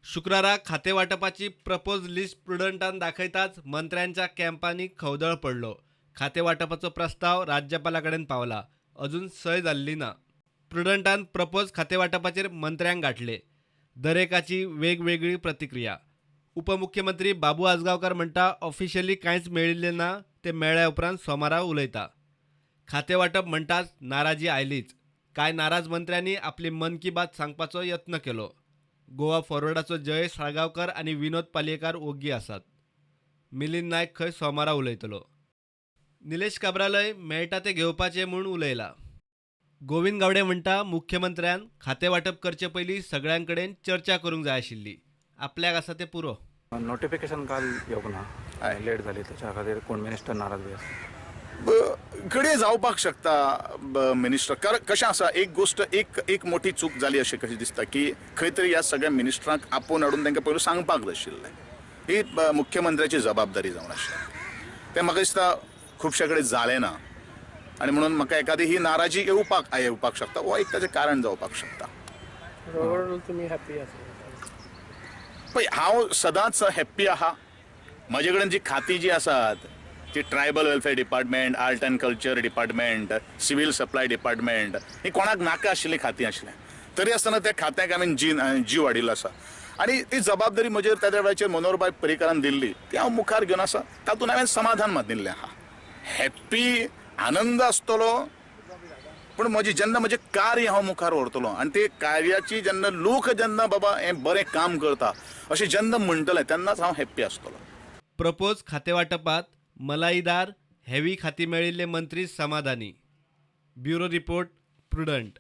शुक्रारा खाते वाटपाची प्रपोज लिस्ट प्रुडंटान दाखयताच मंत्र्यांच्या कॅम्पांनी खवदळ पडलो. खाते वाटपाचो प्रस्ताव राज्यपालाकडेन पावला. अजून सय जाल्ली ना. प्रुडंटान प्रपोज खाते वाटपाचेर मंत्र्यांक गाठले. दरेकाची वेगवेगळी प्रतिक्रिया. उपमुख्यमंत्री बाबू आजगावकर म्हणटा ऑफिशियली कांयच मेळिल्लें ना, ते मेळ्ळ्या उपरांत सोमारा उलयता. खाते वाटप म्हणटाच नाराजी आयलीच. कांय नाराज मंत्र्यांनी आपली मन की बात सांगपाचो यत्न केलो. गोवा फॉरवर्डाचो जयेश साळगांवकर आनी विनोद पालयेकार ओग्गी आसात. मिलिंद नायक खंय सोमारा उलयतलो. निलेश काब्रालय मेळटा ते घेवपाचें म्हूण उलयला. गोविंद गावडे म्हणटा मुख्यमंत्र्यान खातें वाटप करचे पयलीं सगळ्यां कडेन चर्चा करूंक जाय आशिल्ली. आपल्याक आसा तें पुरो. नोटिफिकेशन काल येवंक ना, हय लेट जाली, त्याच्या खातीर कोण मिनिस्टर नाराज बी आसा. कडेन जावपाक शकता मिनिस्टर. कशें आसा, एक गोश्ट एक मोठी चूक जाली अशें कशें दिसता की खंय तरी ह्या सगळ्या मिनिस्टरांक आपोवन हाडून तांकां पयलीं सांगपाक जाय आशिल्लें. ही मुख्यमंत्र्याची जबाबदारी जावन आशिल्ली. तें म्हाका दिसता खुबशे कडेन जालें ना आनी म्हणून म्हाका एखादी ही नाराजी येवपाक शकता वा एक ताचें कारण जावपाक शकता. तुम्ही हॅपी आसा? पळय, हांव सदांच हॅप्पी आहा. म्हजे कडेन जी खातीं जी आसात ती tribal welfare department, art and culture department, civil supply department, ही कोणाक नाका आशिल्लीं खातीं आशिल्लें. तरी आसतना त्या खात्याक हांवें जीव वाडिल्लो आसा आनी ती जबाबदारी म्हजेर त्या वेळाचेर मनोहरभाई पर्रीकारान दिल्ली ती हांव मुखार घेवन आसा. तातूंत हांवें समाधान मानिल्लें आहा. हॅप्पी, आनंद आसतलो, पूण म्हजें कार्य हांव मुखार व्हरतलो आनी ते कार्याची जेन्ना लोक बाबा हें बरें काम करता अशें जेन्ना म्हणटले तेन्नाच हांव हॅप्पी आसतलो. प्रपोज खाते वाटपात मलाईदार हेवी खाती मेळिल्ले मंत्री समाधानी. Bureau report prudent.